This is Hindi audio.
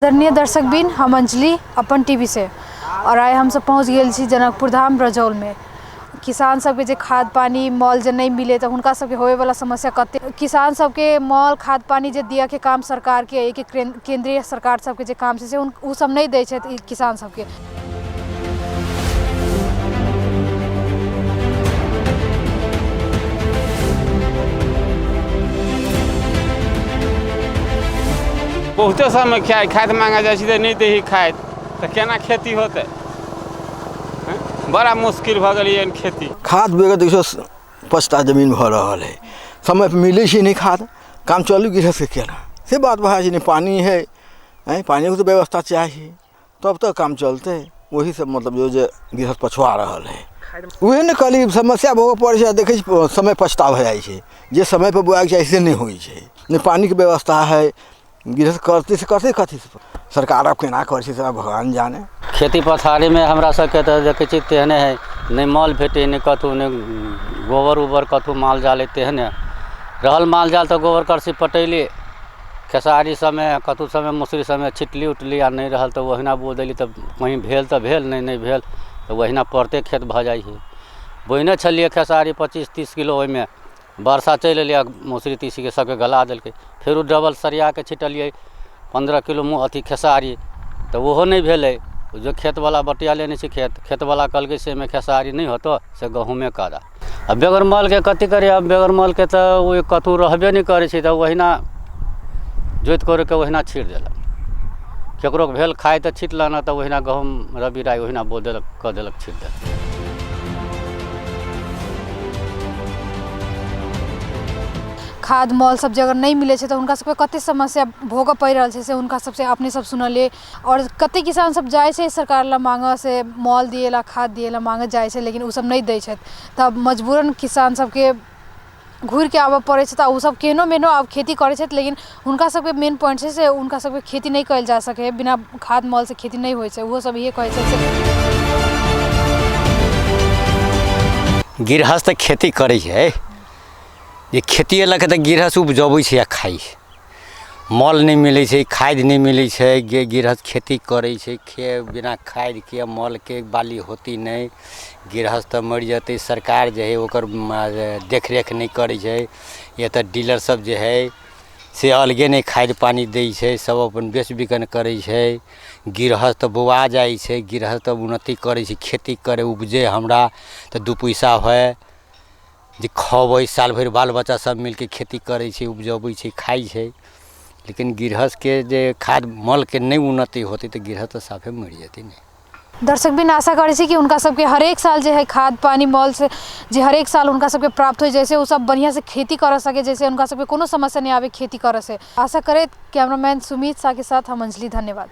आदरणीय दर्शकबिन, हम अंजलि अपन टीवी से और आए हम सब पहुँच गए छी जनकपुर धाम रजौल में। किसान सबके जे खाद पानी मॉल जे नहीं मिले तो उनका सबके होए वाला समस्या कते किसान सबके मॉल खाद पानी जे दिया के काम सरकार के केंद्रीय सरकार सबके जे काम से उ सब नहीं दै छै किसान सबके। बहुते समय खाद मांगा जाए नहीं दे खाद तो केना खेती होते, बड़ा मुश्किल भ गई खेती। खाद बेगर देखो 5 जमीन भ रहा है, समय पर मिले नहीं खाद, काम चलू गिर से केना से बात भाई नहीं। पानी है पानी की तो व्यवस्था चाहिए तब तक काम चलते। वही सब मतलब जो गृहस्थ पछुआ रहा है वही न कल समस्या भोग पड़े देखे समय पछता भ जाए जे समय पर बुआई ऐसे नहीं हुई है। नहीं पानी की व्यवस्था है, गृहस्थ करते से करते कथी सरकार अब केना कर भगवान जाने। खेती पथारी में हमरा सबके तो देखे छी तेहने है, नहीं मॉल भेटे नहीं कतू, नहीं गोबर उबर कतू माल जाल तेहने रहल। माल जाल तो गोबर करसी पटैली खेसारी समय कतू समय मसूरी समय छिटली उटली आ नहीं रहल तो वहीना बो देली तो कहीं भेल तो भेल, नहीं भेल तो वहीना पड़ते खेत भ जाए। बोने छलिए खेसारी 25-30 किलो, ओहिमे वर्षा चल एलिए मसूरी तीसी के सबके गला दिल्क, फिर डबल सरिया के छिटलिए 15 किलो अथी खेसारी तो वो नहीं भेले। जो खेत वाला बटिया लेने से खेत वाला कल के से में खेसारी नहीं होतो से गहूँमे करा। अब बेगर मल के कथी करे, अब बेगर मल के तो वो कतू रहबे नहीं करे तो वहीना जोत कर के वहीना छीट दिलक। केकरो भेल खाए तो छीटल ना तो वहीना गहूँम रबी राय वहीना बो देलक क देलक छीट देलक। खाद मॉल सब जगह नहीं मिले तो उनका सबके कते समस्या भोग पड़ रहा है से उनका सबसे अपने सब सुनलिए। और कते किसान सब जाए से सरकार ला मांग से मॉल दिएला खाद दिएला मांग जाए से, लेकिन उ सब नहीं दै छै तब मजबूरन किसान सबके घूर के आबे पड़े छै। उ सब केनो मेनो अब खेती करे छै, लेकिन उनका सबके मेन पॉइंट से उनका सबके खेती नहीं कल जा सके, बिना खाद मॉल से खेती नहीं होय छै। वो सब ये कहे छै गृहस्थ खेती करे है, ये खेती लगे तो गृहस्थ उपजबै छै आ खाई। मॉल नहीं मिले छै, खाद नहीं मिले छै, गृहस्थ खेती करे छै बिना खाद के मॉल के बाली होती नहीं। गृहस्थ मर जाते, सरकार जो है ओकर देख रेख नहीं करे छै। ये तो डीलर सब जो है से अलगे नहीं खाद पानी दै छै, सब अपन बेच बिकन करे छै। गृहस्थ बौआ जाए छै, गृहस्थ उन्नति करे छै, खेती करे उपजे हमरा तो 2 पैसा होय जे खबै साल भर बाल बच्चा सब मिलके खेती करे छै, उपजबै छै, खाई छै। लेकिन गृहस्थ के जे खाद मॉल के नहीं उन्नति होती तो गृहस्थ साफे मर जाती नहीं। दर्शक भी आशा करे छी कि उनका सबके हर एक साल जो है खाद पानी मॉल से जे हर एक साल उनका सबके प्राप्त हो, जैसे वो सब बढ़िया से खेती कर सके, जैसे उनका सबके कोनो समस्या नहीं आवे खेती करे से। आशा करे कैमरामैन सुमित शाह के साथ हम अंजलि, धन्यवाद।